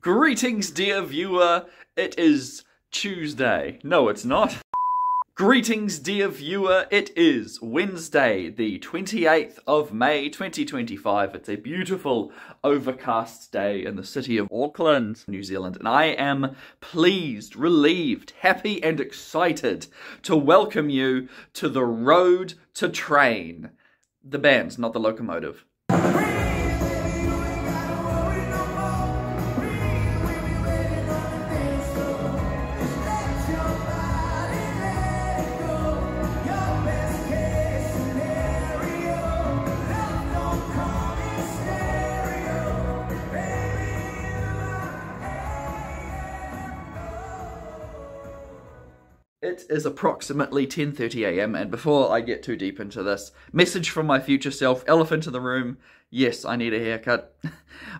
Greetings, dear viewer. It is Tuesday. No, it's not. Greetings, dear viewer. It is Wednesday, the 28th of May, 2025. It's a beautiful, overcast day in the city of Auckland, New Zealand. And I am pleased, relieved, happy, and excited to welcome you to the Road to Train. The band, not the Locomotive. It is approximately 10:30 AM, and before I get too deep into this, message from my future self, elephant in the room, yes, I need a haircut.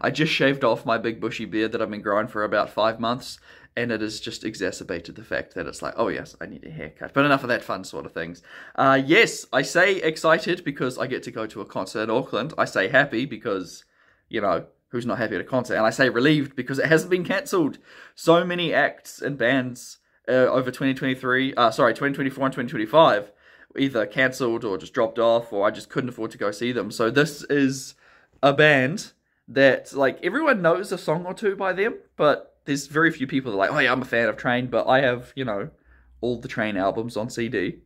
I just shaved off my big bushy beard that I've been growing for about 5 months, and it has just exacerbated the fact that it's like, oh yes, I need a haircut. But enough of that fun sort of things. Yes, I say excited because I get to go to a concert in Auckland. I say happy because, you know, who's not happy at a concert? And I say relieved because it hasn't been cancelled. So many acts and bands over 2024 and 2025, either cancelled or just dropped off, or I just couldn't afford to go see them. So this is a band that, like, everyone knows a song or two by them, but there's very few people that are like, oh yeah, I'm a fan of Train, but I have, you know, all the Train albums on CD.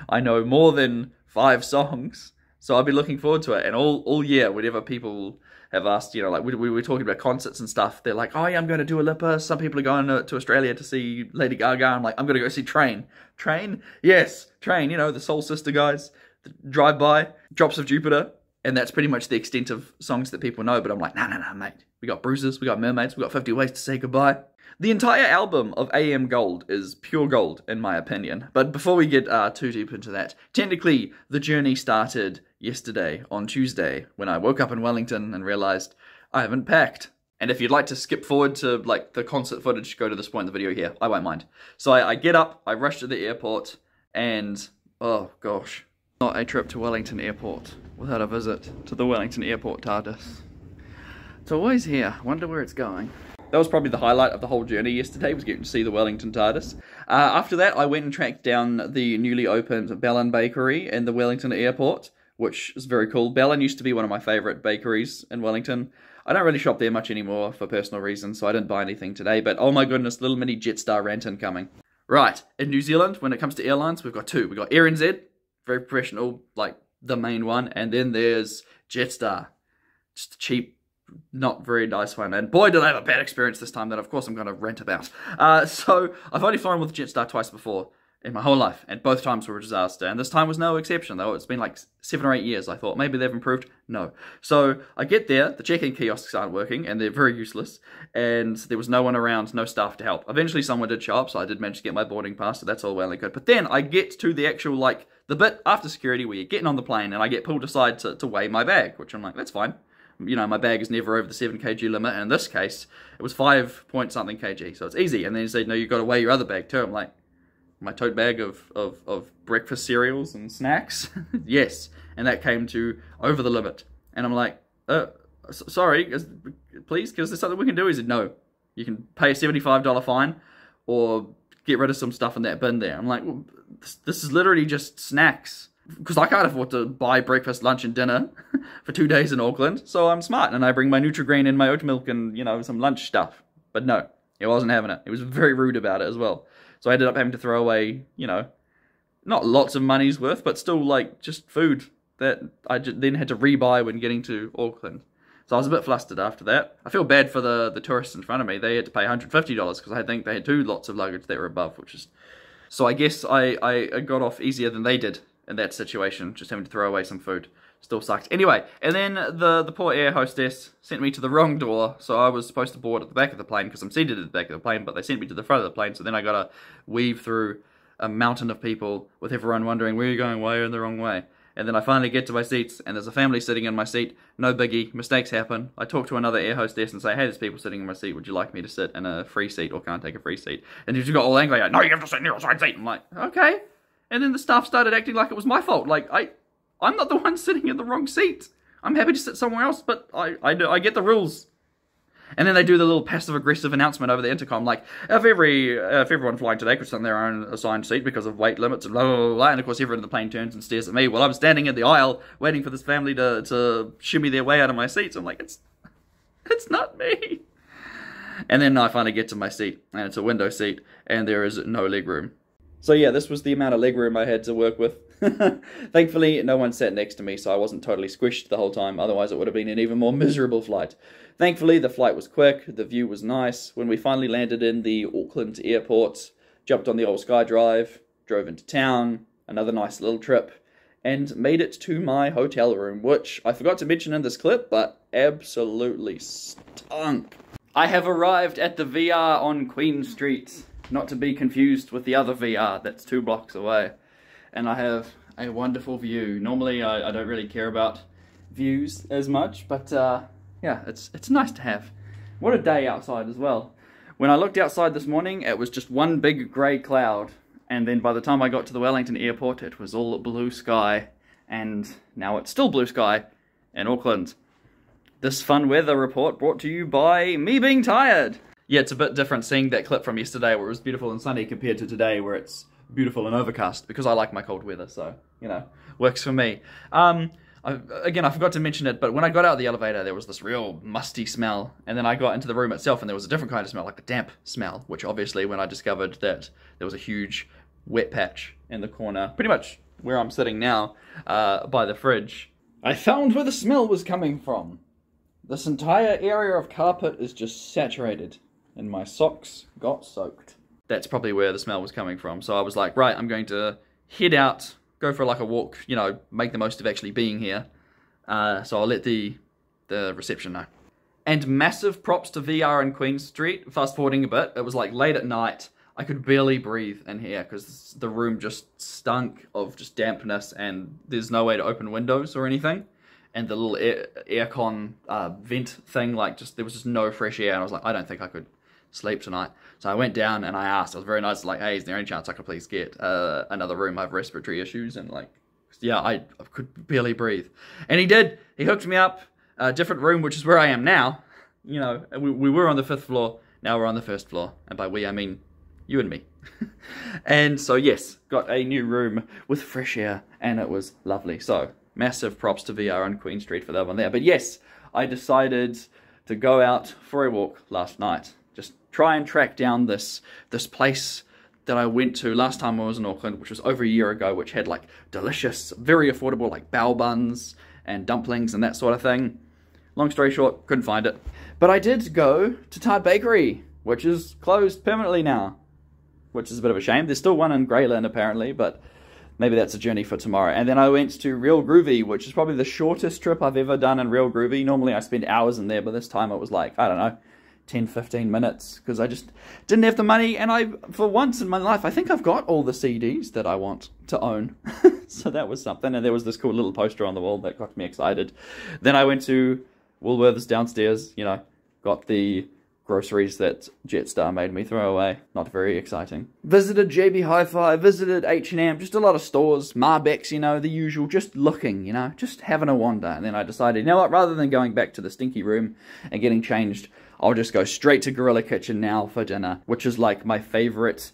I know more than 5 songs, so I'll be looking forward to it. And all year, whenever people have asked, you know, like we were talking about concerts and stuff, they're like, oh yeah, I'm going to do a Lipa. Some people are going to Australia to see Lady Gaga. I'm like, I'm going to go see Train. Train? Yes, Train, you know, the Soul Sister guys, the Drive By, Drops of Jupiter, and that's pretty much the extent of songs that people know. But I'm like, no, mate. We got Bruises, we got Mermaids, we got 50 Ways to Say Goodbye. The entire album of AM Gold is pure gold, in my opinion. But before we get too deep into that, technically, the journey started yesterday, on Tuesday, when I woke up in Wellington and realised I haven't packed. And if you'd like to skip forward to, like, the concert footage, go to this point in the video here. I won't mind. So I get up, I rush to the airport, and, oh gosh, not a trip to Wellington Airport without a visit to the Wellington Airport TARDIS. It's always here. Wonder where it's going. That was probably the highlight of the whole journey yesterday, was getting to see the Wellington TARDIS. After that, I went and tracked down the newly opened Bellin Bakery in the Wellington Airport, which is very cool. Bellin used to be one of my favourite bakeries in Wellington. I don't really shop there much anymore for personal reasons, so I didn't buy anything today, but oh my goodness, little mini Jetstar rant incoming. Right, in New Zealand, when it comes to airlines, we've got 2. We've got Air NZ, very professional, like the main one, and then there's Jetstar, just cheap, not very nice one, and boy did I have a bad experience this time that of course I'm going to rant about. So I've only flown with Jetstar twice before in my whole life, and both times were a disaster, and this time was no exception, though. It's been like 7 or 8 years. I thought maybe they've improved. No. So I get there, the check-in kiosks aren't working, and they're very useless, and there was no one around, no staff to help. Eventually someone did show up, so I did manage to get my boarding pass, so that's all well and good. But then I get to the actual, like, the bit after security where you're getting on the plane, and I get pulled aside to weigh my bag, which I'm like, that's fine. You know, my bag is never over the 7 kg limit, and in this case, it was 5 point something kg, so it's easy. And then he said, no, you've got to weigh your other bag too. I'm like, my tote bag of breakfast cereals and snacks? Yes. And that came to over the limit. And I'm like, sorry, please, is there something we can do? He said, no, you can pay a $75 fine or get rid of some stuff in that bin there. I'm like, well, this is literally just snacks. Because I can't afford to buy breakfast, lunch, and dinner for 2 days in Auckland, so I'm smart, and I bring my Nutri-Grain and my oat milk and, you know, some lunch stuff. But no, he wasn't having it. He was very rude about it as well. So I ended up having to throw away, you know, not lots of money's worth, but still, like, just food that I then had to rebuy when getting to Auckland. So I was a bit flustered after that. I feel bad for the tourists in front of me. They had to pay $150 because I think they had 2 lots of luggage that were above, which is... So I guess I got off easier than they did in that situation, just having to throw away some food. Still sucks. Anyway, and then the poor air hostess sent me to the wrong door, so I was supposed to board at the back of the plane, because I'm seated at the back of the plane, but they sent me to the front of the plane, so then I gotta weave through a mountain of people with everyone wondering, where are you going, why are you in the wrong way? And then I finally get to my seats, and there's a family sitting in my seat. No biggie, mistakes happen. I talk to another air hostess and say, hey, there's people sitting in my seat, would you like me to sit in a free seat, or can't take a free seat? And she got all angry, like, no, you have to sit in your assigned seat. I'm like, okay. And then the staff started acting like it was my fault. Like, I'm not the one sitting in the wrong seat. I'm happy to sit somewhere else, but I get the rules. And then they do the little passive-aggressive announcement over the intercom, like, if everyone flying today could sit in their own assigned seat because of weight limits and blah, blah, blah, blah. And of course everyone in the plane turns and stares at me while I'm standing in the aisle waiting for this family to shimmy their way out of my seats. I'm like, it's not me. And then I finally get to my seat, and it's a window seat, and there is no leg room. So yeah, this was the amount of leg room I had to work with. Thankfully, no one sat next to me, so I wasn't totally squished the whole time, otherwise it would have been an even more miserable flight. Thankfully, the flight was quick, the view was nice. When we finally landed in the Auckland airport, jumped on the old SkyDrive, drove into town, another nice little trip, and made it to my hotel room, which I forgot to mention in this clip, but absolutely stunk. I have arrived at the VR on Queen Street, not to be confused with the other VR that's 2 blocks away. And I have a wonderful view. Normally I don't really care about views as much, but yeah, it's nice to have. What a day outside as well. When I looked outside this morning, it was just one big grey cloud, and then by the time I got to the Wellington airport, it was all blue sky, and now it's still blue sky in Auckland. This fun weather report brought to you by me being tired. Yeah, it's a bit different seeing that clip from yesterday where it was beautiful and sunny compared to today where it's beautiful and overcast, because I like my cold weather, so, you know, works for me. Again, I forgot to mention it, but when I got out of the elevator, there was this real musty smell, and then I got into the room itself, and there was a different kind of smell, like a damp smell, which obviously when I discovered that there was a huge wet patch in the corner, pretty much where I'm sitting now, by the fridge, I found where the smell was coming from. This entire area of carpet is just saturated, and my socks got soaked. That's probably where the smell was coming from. So I was like, right, I'm going to head out, go for like a walk, you know, make the most of actually being here. So I'll let the reception know. And massive props to VR in Queen Street. Fast forwarding a bit, it was like late at night. I could barely breathe in here because the room just stunk of just dampness, and there's no way to open windows or anything. And the little aircon vent thing, like there was just no fresh air, and I was like, I don't think I could sleep tonight. So I went down and I asked, I was very nice, like, hey, is there any chance I could please get another room? I have respiratory issues, and like, yeah, I could barely breathe. And he did. He hooked me up, a different room, which is where I am now. You know, we were on the 5th floor, now we're on the 1st floor. And by we, I mean you and me. And so yes, got a new room with fresh air, and it was lovely. So massive props to VR on Queen Street for that one there. But yes, I decided to go out for a walk last night. Just try and track down this place that I went to last time I was in Auckland, which was over a year ago, which had like delicious, very affordable like bao buns and dumplings and that sort of thing. Long story short, couldn't find it. But I did go to Tart Bakery, which is closed permanently now, which is a bit of a shame. There's still one in Greyland apparently, but maybe that's a journey for tomorrow. And then I went to Real Groovy, which is probably the shortest trip I've ever done in Real Groovy. Normally I spend hours in there, but this time it was like, I don't know, 10-15 minutes, because I just didn't have the money. And for once in my life, I think I've got all the CDs that I want to own. So that was something. And there was this cool little poster on the wall that got me excited. Then I went to Woolworths downstairs, you know, got the groceries that Jetstar made me throw away. Not very exciting. Visited JB Hi-Fi, visited H&M, just a lot of stores, Marbeck's, you know, the usual, just looking, you know, just having a wander. And then I decided, you know what, rather than going back to the stinky room and getting changed, I'll just go straight to Gorilla Kitchen now for dinner, which is like my favorite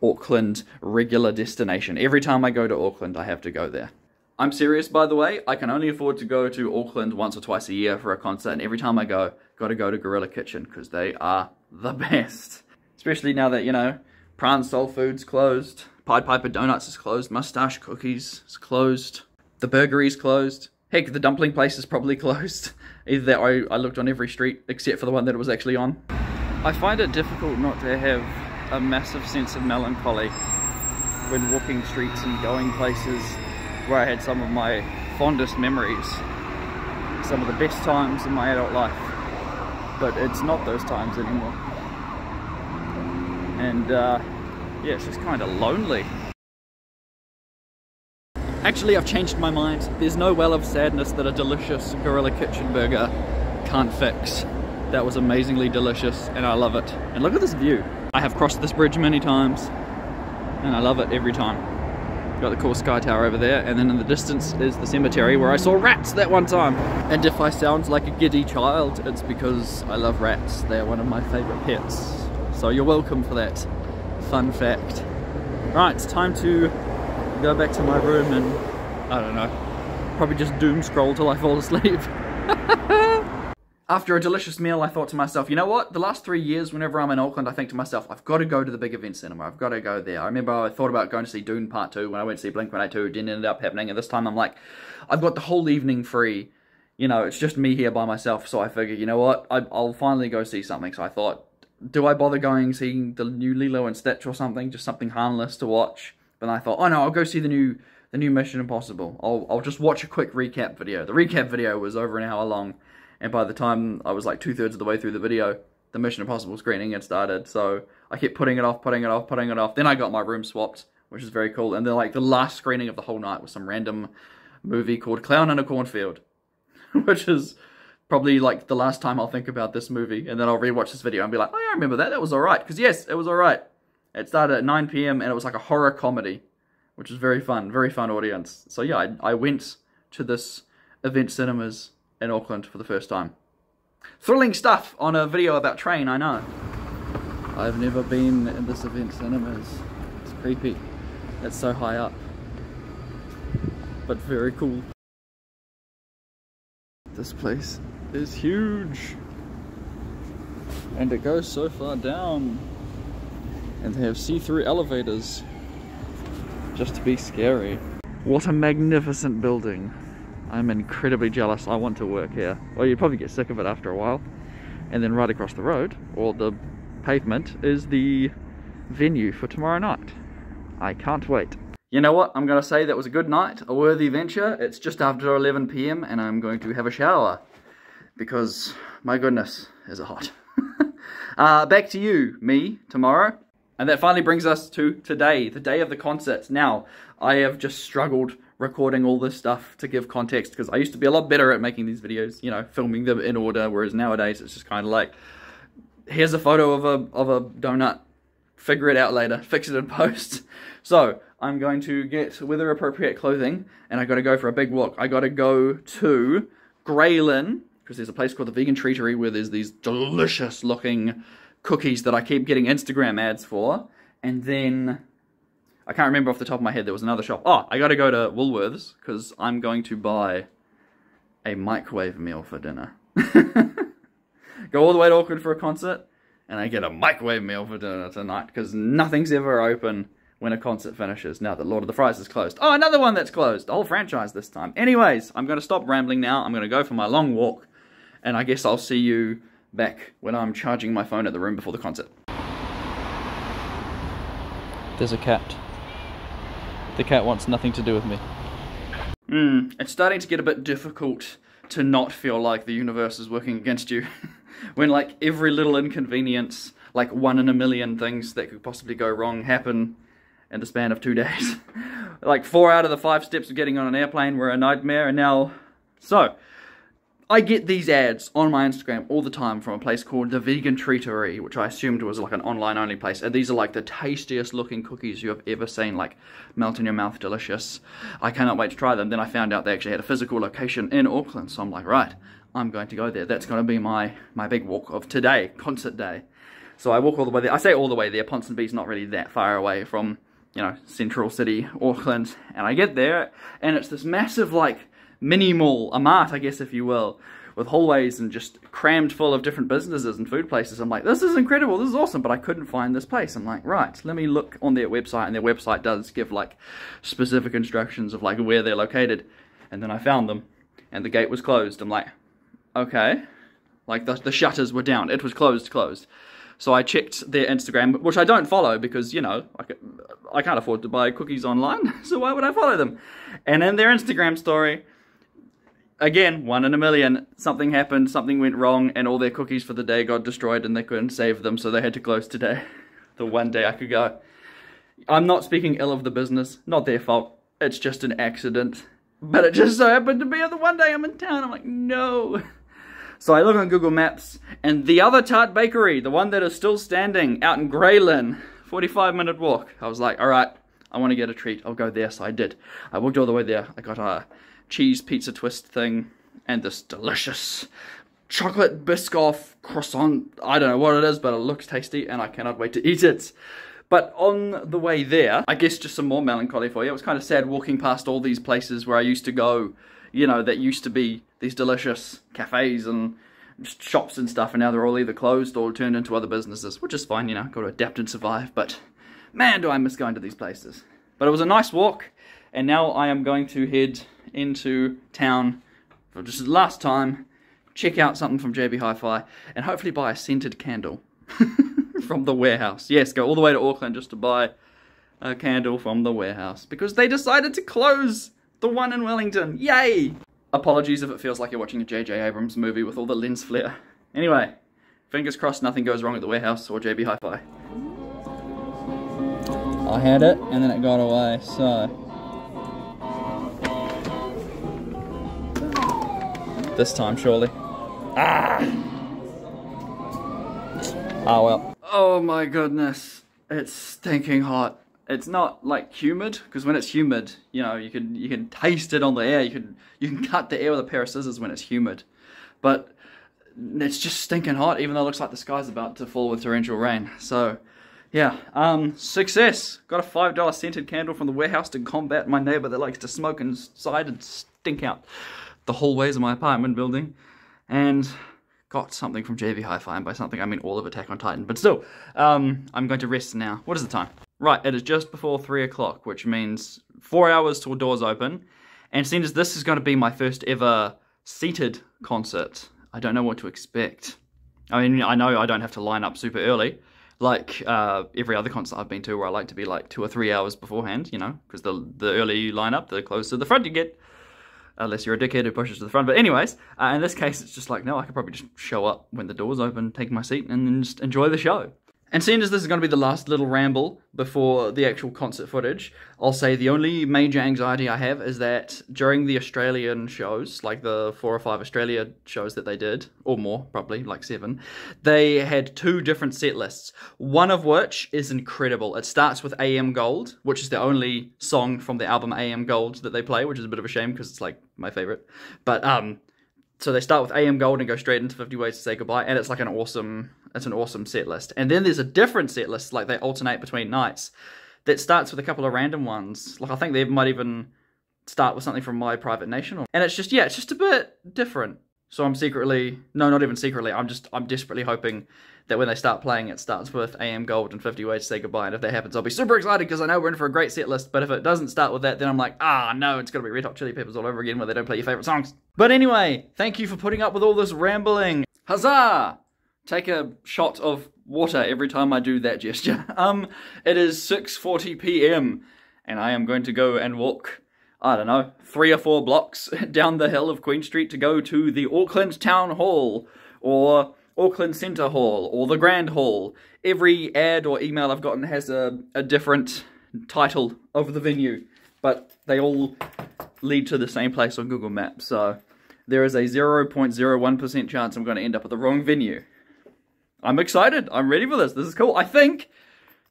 Auckland regular destination. Every time I go to Auckland, I have to go there. I'm serious, by the way. I can only afford to go to Auckland once or twice a year for a concert, and every time I go, gotta go to Gorilla Kitchen, because they are the best. Especially now that, you know, Prawn Soul Food's closed, Pied Piper Donuts is closed, Mustache Cookies is closed, the Burgery's closed. Heck, the dumpling place is probably closed. Either that or I looked on every street except for the one that it was actually on. I find it difficult not to have a massive sense of melancholy when walking streets and going places where I had some of my fondest memories, some of the best times in my adult life, but it's not those times anymore. And yeah, it's just kind of lonely. Actually, I've changed my mind. There's no well of sadness that a delicious Gorilla Kitchen burger can't fix. That was amazingly delicious, and I love it. And look at this view. I have crossed this bridge many times, and I love it every time. Got the cool sky tower over there, and then in the distance is the cemetery where I saw rats that one time. And if I sound like a giddy child, it's because I love rats. They're one of my favourite pets. So you're welcome for that fun fact. Right, it's time to go back to my room and, I don't know, probably just doom scroll till I fall asleep. After a delicious meal, I thought to myself, you know what? The last 3 years, whenever I'm in Auckland, I think to myself, I've got to go to the big event cinema. I've got to go there. I remember I thought about going to see Dune Part 2 when I went to see Blink-182. Didn't end up happening. And this time I'm like, I've got the whole evening free. You know, it's just me here by myself. So I figured, you know what? I'll finally go see something. So I thought, do I bother going seeing the new Lilo and Stitch or something? Just something harmless to watch. But then I thought, oh no, I'll go see the new Mission Impossible. I'll just watch a quick recap video. The recap video was over an hour long. And by the time I was like 2/3 of the way through the video, the Mission Impossible screening had started. So I kept putting it off. Then I got my room swapped, which is very cool. And then like the last screening of the whole night was some random movie called Clown in a Cornfield, which is probably like the last time I'll think about this movie. And then I'll rewatch this video and be like, oh yeah, I remember that. That was alright. Because yes, it was alright. It started at 9 PM and it was like a horror comedy, which was very fun audience. So yeah, I went to this event cinemas in Auckland for the first time. Thrilling stuff on a video about train, I know. I've never been in this event cinemas. It's creepy. It's so high up. But very cool. This place is huge. And it goes so far down. And they have see-through elevators. Just to be scary. What a magnificent building. I'm incredibly jealous. I want to work here. Well, you'd probably get sick of it after a while. And then right across the road, or the pavement, is the venue for tomorrow night. I can't wait. You know what? I'm going to say that was a good night, a worthy venture. It's just after 11 PM and I'm going to have a shower. Because, my goodness, is it hot. Back to you, me, tomorrow. And that finally brings us to today, the day of the concert. Now, I have just struggled recording all this stuff to give context because I used to be a lot better at making these videos, you know, filming them in order, whereas nowadays it's just kind of like, here's a photo of a donut, figure it out later, fix it in post. So I'm going to get weather appropriate clothing and I got to go for a big walk. I got to go to Graylin because there's a place called the Vegan Treatery where there's these delicious looking cookies that I keep getting Instagram ads for. And then I can't remember off the top of my head, there was another shop. Oh, I gotta go to Woolworths, because I'm going to buy a microwave meal for dinner. Go all the way to Auckland for a concert, and I get a microwave meal for dinner tonight, because nothing's ever open when a concert finishes, now that Lord of the Fries is closed. Oh, another one that's closed, a whole franchise this time. Anyways, I'm gonna stop rambling now, I'm gonna go for my long walk, and I guess I'll see you back when I'm charging my phone at the room before the concert. There's a cat. The cat wants nothing to do with me. It's starting to get a bit difficult to not feel like the universe is working against you. When like every little inconvenience, like 1 in a million things that could possibly go wrong happen in the span of 2 days. Like 4 out of the 5 steps of getting on an airplane were a nightmare, and now... So, I get these ads on my Instagram all the time from a place called the Vegan Treatery, which I assumed was like an online-only place. And these are like the tastiest looking cookies you have ever seen, like melt in your mouth, delicious. I cannot wait to try them. Then I found out they actually had a physical location in Auckland, so I'm like, right, I'm going to go there. That's going to be my big walk of today, concert day. So I walk all the way there. I say all the way there. Ponsonby's not really that far away from, you know, central city, Auckland. And I get there, and it's this massive, like, mini mall, a mart, I guess, if you will, with hallways and just crammed full of different businesses and food places. I'm like, this is incredible, this is awesome, but I couldn't find this place. I'm like, right, let me look on their website, and their website does give, like, specific instructions of, like, where they're located. And then I found them, and the gate was closed. I'm like, okay. Like, the shutters were down. It was closed. So I checked their Instagram, which I don't follow because, you know, I can't afford to buy cookies online, so why would I follow them? And in their Instagram story, again, 1 in a million, something happened, something went wrong, and all their cookies for the day got destroyed and they couldn't save them, so they had to close today. The one day I could go. I'm not speaking ill of the business, not their fault, it's just an accident. But it just so happened to be the one day I'm in town. I'm like, no. So I look on Google Maps, and the other tart bakery, the one that is still standing out in Graylin, 45-minute walk. I was like, alright, I want to get a treat. I'll go there. So I did. I walked all the way there. I got a cheese pizza twist thing and this delicious chocolate Biscoff croissant. I don't know what it is, but it looks tasty and I cannot wait to eat it. But on the way there, I guess just some more melancholy for you. It was kind of sad walking past all these places where I used to go, you know, that used to be these delicious cafes and shops and stuff, and now they're all either closed or turned into other businesses, which is fine, you know, got to adapt and survive. But man, do I miss going to these places. But it was a nice walk, and now I am going to head into town for just the last time, check out something from JB Hi-Fi, and hopefully buy a scented candle from the warehouse. Yes, go all the way to Auckland just to buy a candle from the warehouse, because they decided to close the one in Wellington. Yay! Apologies if it feels like you're watching a J.J. Abrams movie with all the lens flare. Anyway, fingers crossed nothing goes wrong at the warehouse or JB Hi-Fi. I had it and then it got away, so... this time, surely. Ah! Oh well. Oh my goodness. It's stinking hot. It's not like humid, because when it's humid, you know, you can taste it on the air. You can cut the air with a pair of scissors when it's humid. But it's just stinking hot, even though it looks like the sky's about to fall with torrential rain. So yeah, success. Got a $5 scented candle from the warehouse to combat my neighbor that likes to smoke inside and stink out the hallways of my apartment building. And got something from JB Hi-Fi, and by something I mean all of Attack on Titan. But still, I'm going to rest now. What is the time? Right, it is just before 3 o'clock, which means 4 hours till doors open. And seeing as this is going to be my first ever seated concert, I don't know what to expect. I mean, I know I don't have to line up super early, like every other concert I've been to, where I like to be like 2 or 3 hours beforehand, you know, because the early lineup, the closer to the front you get. Unless you're a dickhead who pushes to the front. But anyways, in this case, it's just like, no, I could probably just show up when the doors open, take my seat, and then just enjoy the show. And seeing as this is going to be the last little ramble before the actual concert footage, I'll say the only major anxiety I have is that during the Australian shows, like the 4 or 5 Australia shows that they did, or more, probably, like 7, they had 2 different set lists, one of which is incredible. It starts with AM Gold, which is the only song from the album AM Gold that they play, which is a bit of a shame because it's like my favorite. But, so they start with AM Gold and go straight into 50 Ways to Say Goodbye, and it's like an awesome set list. And then there's a different set list, like they alternate between nights, that starts with a couple of random ones. Like I think they might even start with something from My Private Nation. And it's just, yeah, it's just a bit different. So I'm secretly, no, not even secretly, I'm desperately hoping that when they start playing, it starts with AM Gold and 50 Ways to Say Goodbye. And if that happens, I'll be super excited because I know we're in for a great set list. But if it doesn't start with that, then I'm like, no, it's going to be Red Hot Chili Peppers all over again where they don't play your favorite songs. But anyway, thank you for putting up with all this rambling. Huzzah! Take a shot of water every time I do that gesture. It is 6:40 p.m. and I am going to go and walk, I don't know, 3 or 4 blocks down the hill of Queen Street to go to the Auckland Town Hall, or Auckland Centre Hall, or the Grand Hall. Every ad or email I've gotten has a different title of the venue, but they all lead to the same place on Google Maps, so there is a 0.01% chance I'm going to end up at the wrong venue. I'm excited. I'm ready for this. This is cool. I think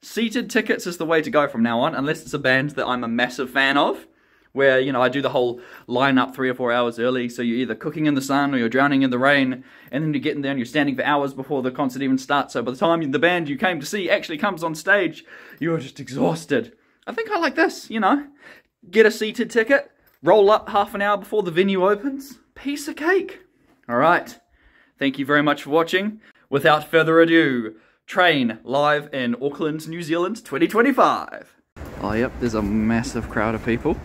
seated tickets is the way to go from now on, unless it's a band that I'm a massive fan of, where, you know, I do the whole line up 3 or 4 hours early, so you're either cooking in the sun or you're drowning in the rain, and then you get in there and you're standing for hours before the concert even starts, so by the time the band you came to see actually comes on stage, you're just exhausted. I think I like this, you know. Get a seated ticket, roll up half an hour before the venue opens, piece of cake. Alright, thank you very much for watching. Without further ado, Train live in Auckland, New Zealand 2025. Oh yep, there's a massive crowd of people.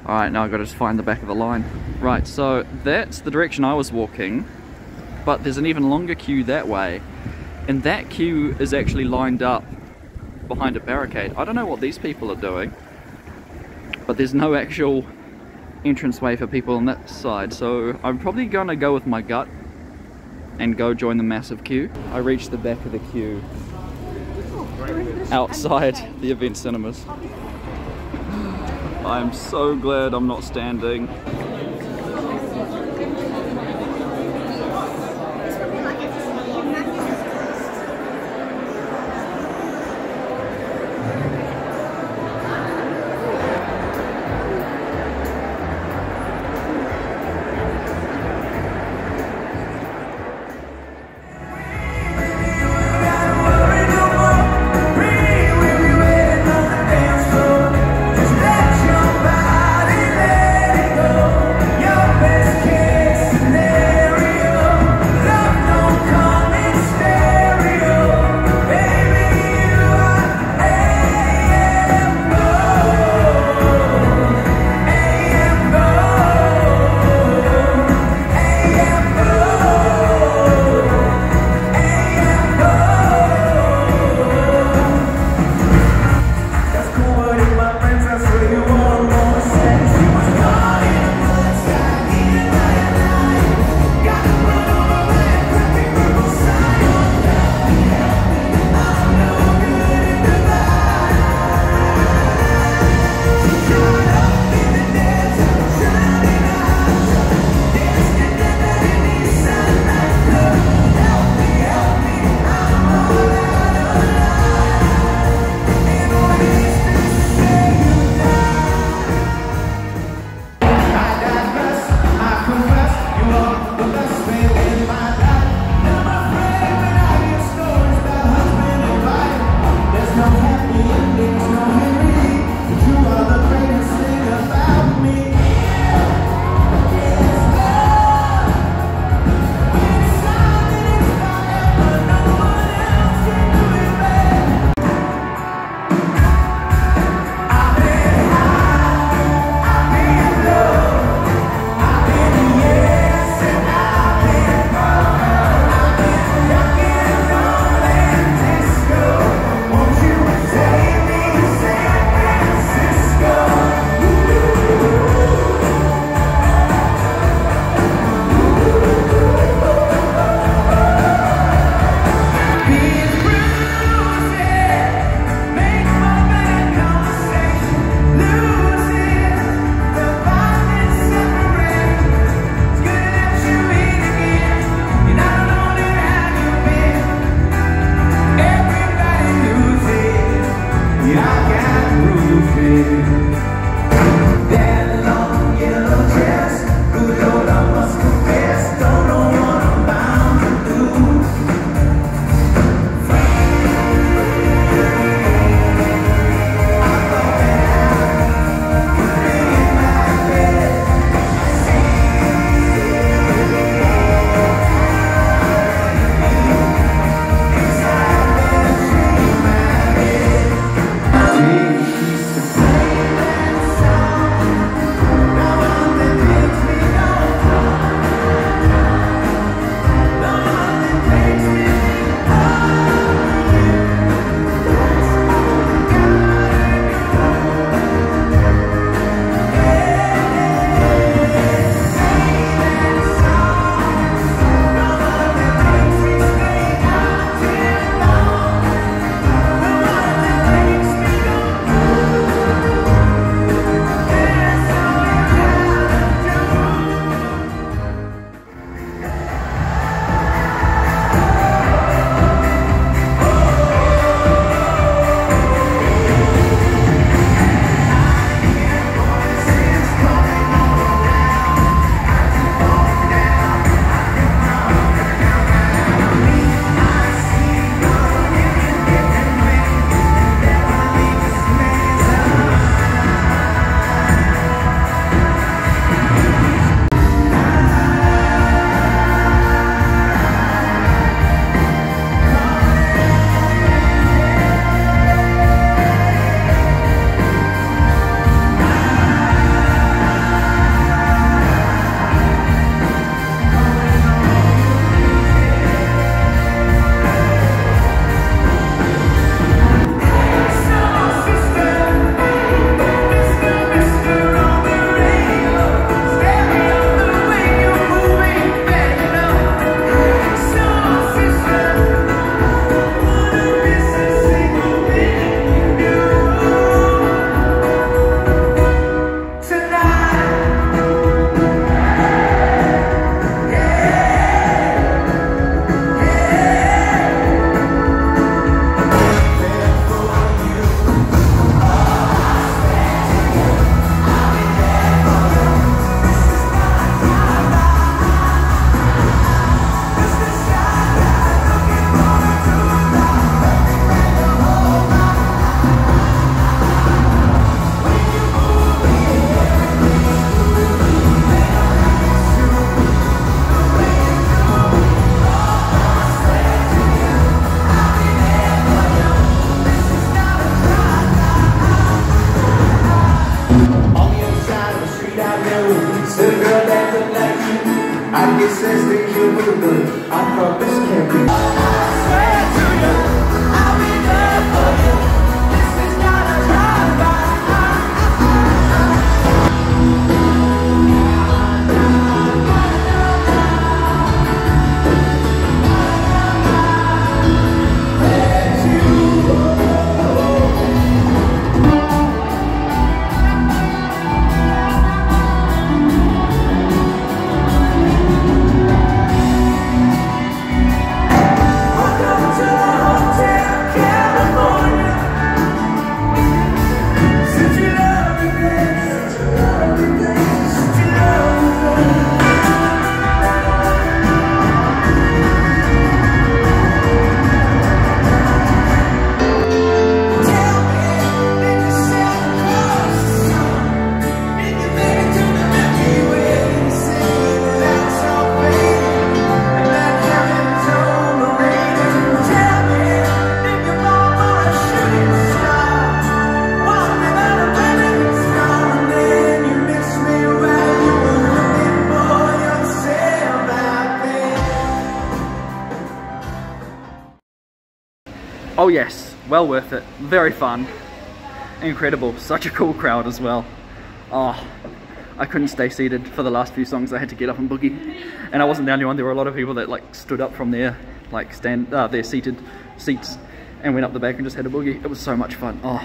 Alright, now I've got to just find the back of the line. Right, so that's the direction I was walking, but there's an even longer queue that way. And that queue is actually lined up behind a barricade. I don't know what these people are doing, but there's no actual entranceway for people on that side. So I'm probably gonna go with my gut and go join the massive queue. I reached the back of the queue outside the event cinemas. I'm so glad I'm not standing. Oh yes, well worth it. Very fun. Incredible. Such a cool crowd as well. Oh, I couldn't stay seated for the last few songs. I had to get up and boogie. And I wasn't the only one. There were a lot of people that like stood up from their like their seated seats and went up the back and just had a boogie. It was so much fun. Oh,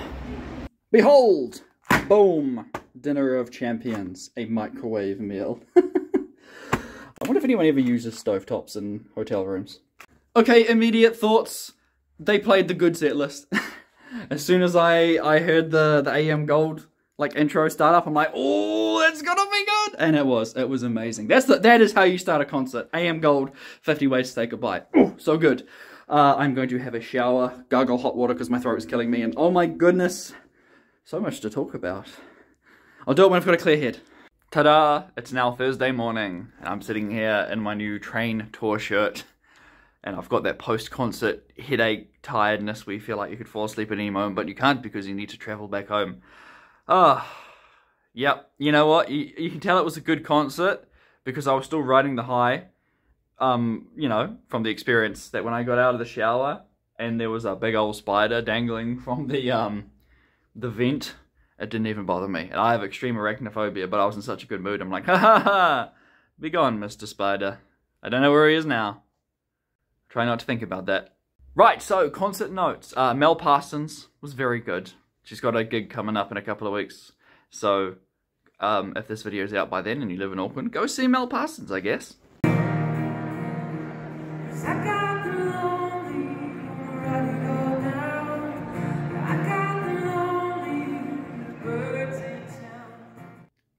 behold, boom, dinner of champions, a microwave meal. I wonder if anyone ever uses stovetops in hotel rooms. Okay, immediate thoughts. They played the good set list. As soon as I heard the AM Gold like intro start up, I'm like, oh, it's gonna be good, and it was amazing. That is how you start a concert. AM Gold, 50 Ways to Say Goodbye. Oh, so good. I'm going to have a shower, gargle hot water because my throat is killing me, and oh my goodness, so much to talk about. I'll do it when I've got a clear head. Ta-da! It's now Thursday morning, and I'm sitting here in my new train tour shirt, and I've got that post-concert headache, tiredness where you feel like you could fall asleep at any moment, but you can't because you need to travel back home. Yep, you know what? You can tell it was a good concert because I was still riding the high, you know, from the experience that when I got out of the shower and there was a big old spider dangling from the vent, it didn't even bother me. And I have extreme arachnophobia, but I was in such a good mood. I'm like, ha ha ha, be gone, Mr. Spider. I don't know where he is now. Try not to think about that. Right, so concert notes. Mel Parsons was very good. She's got a gig coming up in a couple of weeks. So, if this video is out by then and you live in Auckland, go see Mel Parsons, I guess.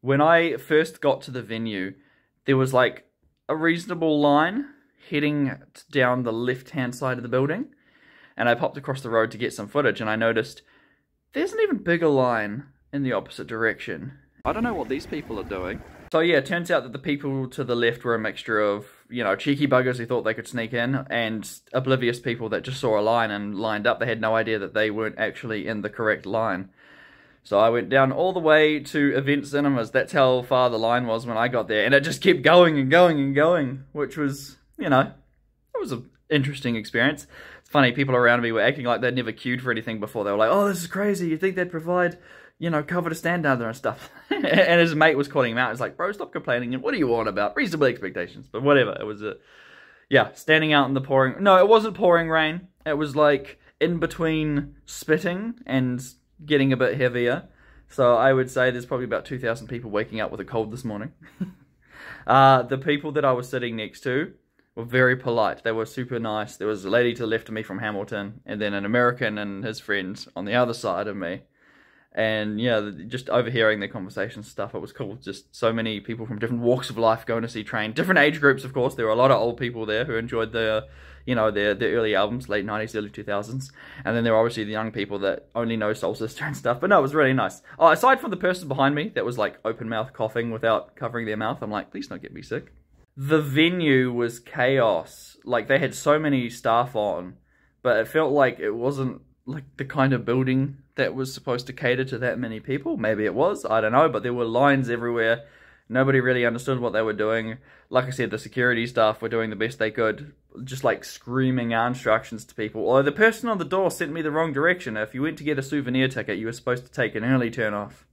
When I first got to the venue, there was like a reasonable line heading down the left-hand side of the building. And I popped across the road to get some footage and I noticed there's an even bigger line in the opposite direction. I don't know what these people are doing. So yeah, it turns out that the people to the left were a mixture of, you know, cheeky buggers who thought they could sneak in and oblivious people that just saw a line and lined up. They had no idea that they weren't actually in the correct line. So I went down all the way to Event Cinemas. That's how far the line was when I got there. And it just kept going and going and going, which was, you know, it was an interesting experience. It's funny, people around me were acting like they'd never queued for anything before. They were like, oh, this is crazy. You think they'd provide, you know, cover to stand down there and stuff. And his mate was calling him out. It's like, bro, stop complaining. And what do you want about? Reasonable expectations. But whatever. It was yeah, standing out in the pouring. No, it wasn't pouring rain. It was like in between spitting and getting a bit heavier. So I would say there's probably about 2,000 people waking up with a cold this morning. The people that I was sitting next to were very polite. They were super nice. There was a lady to the left of me from Hamilton, and then an American and his friends on the other side of me. And yeah, just overhearing their conversation stuff, it was cool. Just so many people from different walks of life going to see Train. Different age groups, of course. There were a lot of old people there who enjoyed the, you know, their early albums, late 90s, early 2000s. And then there were obviously the young people that only know Soul Sister and stuff. But no, it was really nice. Oh, aside from the person behind me that was like open mouth coughing without covering their mouth, I'm like, please don't get me sick. The venue was chaos. Like, they had so many staff on, but it felt like it wasn't like the kind of building that was supposed to cater to that many people. Maybe it was, I don't know, but there were lines everywhere. Nobody really understood what they were doing. Like I said, the security staff were doing the best they could, just like screaming our instructions to people. Although the person on the door sent me the wrong direction. If you went to get a souvenir ticket, you were supposed to take an early turn off.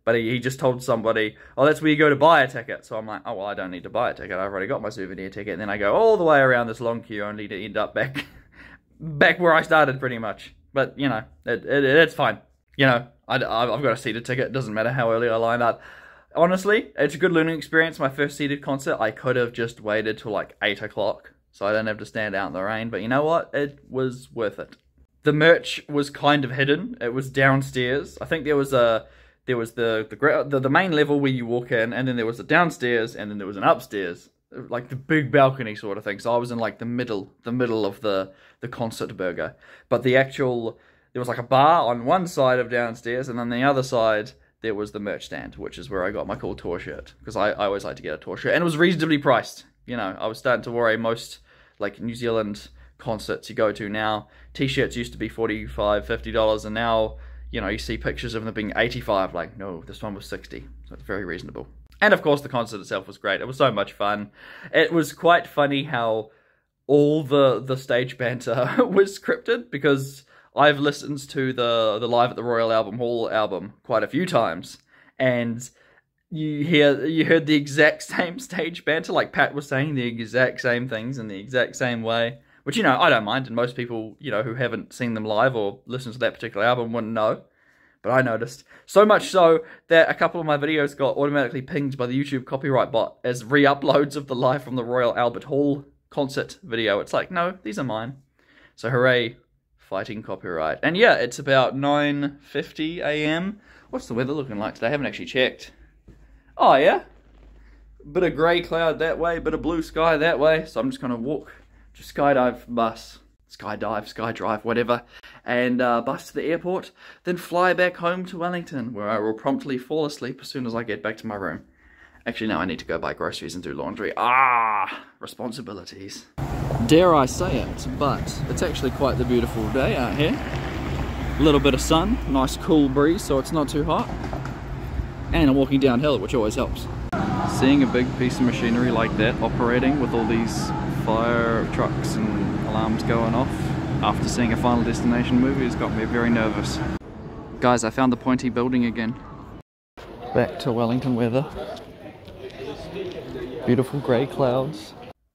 But he just told somebody, oh, that's where you go to buy a ticket. So I'm like, oh, well, I don't need to buy a ticket. I've already got my souvenir ticket. And then I go all the way around this long queue only to end up back where I started pretty much. But, you know, it's fine. You know, I've got a seated ticket. It doesn't matter how early I line up. Honestly, it's a good learning experience. My first seated concert, I could have just waited till like 8 o'clock. So I don't have to stand out in the rain. But you know what? It was worth it. The merch was kind of hidden. It was downstairs. I think there was the main level where you walk in, and then there was a downstairs, and then there was an upstairs, like the big balcony sort of thing. So I was in like the middle of the concert burger. But there was like a bar on one side of downstairs, and on the other side there was the merch stand, which is where I got my cool tour shirt, because I always like to get a tour shirt, and it was reasonably priced. You know, I was starting to worry. Most like New Zealand concerts you go to now, t-shirts used to be $45, $50, and now, you know, you see pictures of them being 85, like, no, this one was 60, so it's very reasonable. And of course, the concert itself was great. It was so much fun. It was quite funny how all the stage banter was scripted, because I've listened to the Live at the Royal Album Hall album quite a few times, and you heard the exact same stage banter, like Pat was saying the exact same things in the exact same way, which, you know, I don't mind, and most people, you know, who haven't seen them live or listened to that particular album wouldn't know. But I noticed. So much so that a couple of my videos got automatically pinged by the YouTube copyright bot as re-uploads of the Live from the Royal Albert Hall concert video. It's like, no, these are mine. So hooray, fighting copyright. And yeah, it's about 9:50 a.m. What's the weather looking like today? I haven't actually checked. Oh yeah, bit of grey cloud that way, bit of blue sky that way. So I'm just going to walk, just skydive, skydrive, whatever, and bus to the airport, then fly back home to Wellington, where I will promptly fall asleep as soon as I get back to my room. Actually, now I need to go buy groceries and do laundry. Responsibilities. Dare I say it, but it's actually quite the beautiful day out here. A little bit of sun, nice cool breeze, so it's not too hot. And I'm walking downhill, which always helps. Seeing a big piece of machinery like that operating with all these fire trucks and alarms going off after seeing a Final Destination movie has got me very nervous. Guys, I found the pointy building again. Back to Wellington weather. Beautiful grey clouds.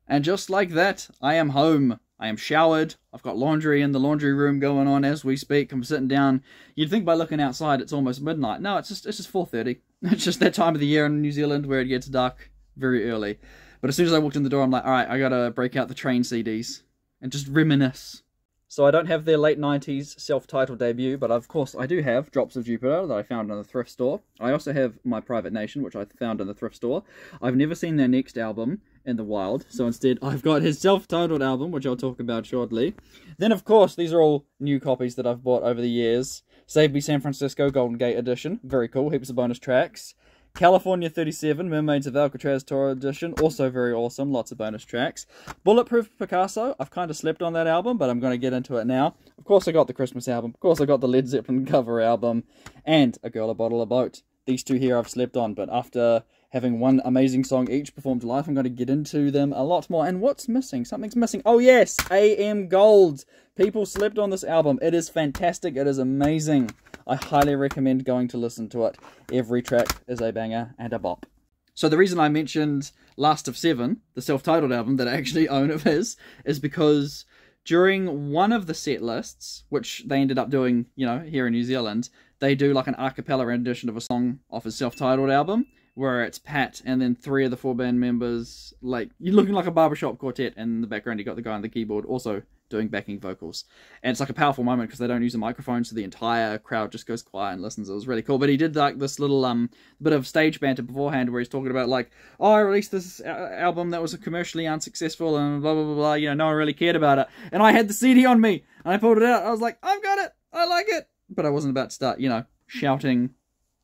And just like that, I am home. I am showered. I've got laundry in the laundry room going on as we speak. I'm sitting down. You'd think by looking outside it's almost midnight. No, it's just 4:30. It's just that time of the year in New Zealand where it gets dark very early. But as soon as I walked in the door, I'm like, alright, I gotta break out the Train CDs and just reminisce. So I don't have their late 90s self-titled debut, but of course I do have Drops of Jupiter that I found in the thrift store. I also have My Private Nation, which I found in the thrift store. I've never seen their next album in the wild, so instead I've got his self-titled album, which I'll talk about shortly. Then of course, these are all new copies that I've bought over the years. Save Me San Francisco Golden Gate Edition, very cool, heaps of bonus tracks. California 37, Mermaids of Alcatraz Tour Edition, also very awesome, lots of bonus tracks. Bulletproof Picasso, I've kind of slept on that album, but I'm going to get into it now. Of course I got the Christmas album, of course I got the Led Zeppelin cover album, and A Girl, a Bottle, a Boat. These two here I've slept on, but after having one amazing song each performed live, I'm going to get into them a lot more. And what's missing? Something's missing. Oh yes, AM Gold. People slept on this album. It is fantastic. It is amazing. I highly recommend going to listen to it. Every track is a banger and a bop. So the reason I mentioned Last of Seven, the self-titled album that I actually own of his, is because during one of the set lists, which they ended up doing, you know, here in New Zealand, they do like an a cappella rendition of a song off his self-titled album, where it's Pat and then 3 of the 4 band members, like, you're looking like a barbershop quartet, and in the background you got the guy on the keyboard also doing backing vocals. And it's like a powerful moment because they don't use a microphone, so the entire crowd just goes quiet and listens. It was really cool. But he did like this little bit of stage banter beforehand where he's talking about like, oh, I released this album that was commercially unsuccessful and blah blah blah blah, you know, no one really cared about it, and I had the CD on me and I pulled it out. I was like, I've got it, I like it. But I wasn't about to start, you know, shouting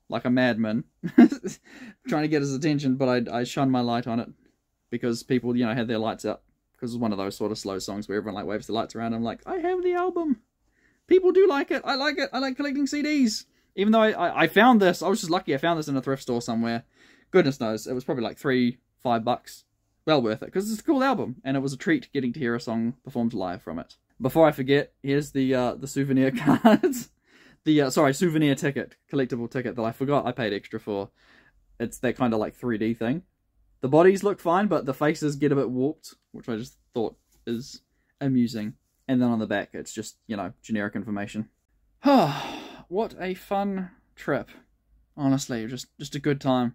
like a madman trying to get his attention, but I shone my light on it because people, you know, had their lights up. Because it's one of those sort of slow songs where everyone like waves the lights around. I'm like, I have the album. People do like it. I like it. I like collecting CDs. Even though I found this, I was just lucky I found this in a thrift store somewhere. Goodness knows, it was probably like $3-5. Well worth it, because it's a cool album. And it was a treat getting to hear a song performed live from it. Before I forget, here's the souvenir cards. Souvenir ticket, collectible ticket that I forgot I paid extra for. It's that kind of like 3D thing. The bodies look fine, but the faces get a bit warped, which I just thought is amusing. And then on the back, it's just, you know, generic information. What a fun trip. Honestly, just a good time.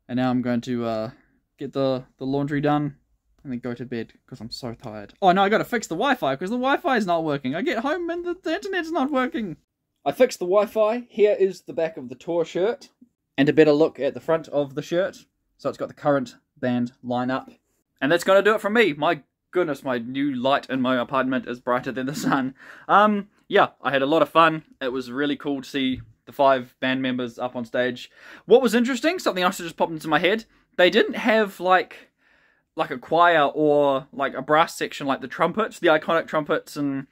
And now I'm going to get the laundry done and then go to bed because I'm so tired. Oh no, I got to fix the Wi-Fi because the Wi-Fi is not working. I get home and the internet's not working. I fixed the Wi-Fi. Here is the back of the tour shirt. And a better look at the front of the shirt. So it's got the current band lineup. And that's going to do it from me. My goodness, my new light in my apartment is brighter than the sun. Yeah, I had a lot of fun. It was really cool to see the 5 band members up on stage. What was interesting, something else that just popped into my head, they didn't have like a choir or like a brass section like the trumpets, the iconic trumpets and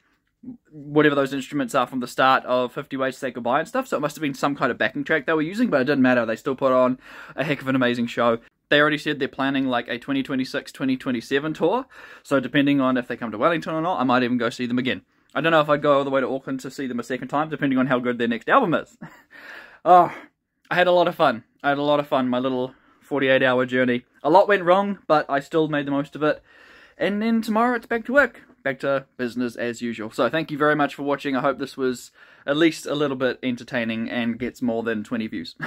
whatever those instruments are from the start of 50 Ways to Say Goodbye and stuff, so it must have been some kind of backing track they were using, but it didn't matter, they still put on a heck of an amazing show. They already said they're planning like a 2026-2027 tour, so depending on if they come to Wellington or not, I might even go see them again. I don't know if I'd go all the way to Auckland to see them a second time, depending on how good their next album is. Oh, I had a lot of fun. My little 48-hour journey. A lot went wrong, but I still made the most of it. And then tomorrow it's back to work. Back to business as usual. So thank you very much for watching. I hope this was at least a little bit entertaining and gets more than 20 views.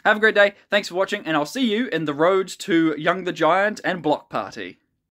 Have a great day. Thanks for watching, and I'll see you in the road to Young the Giant and Block Party.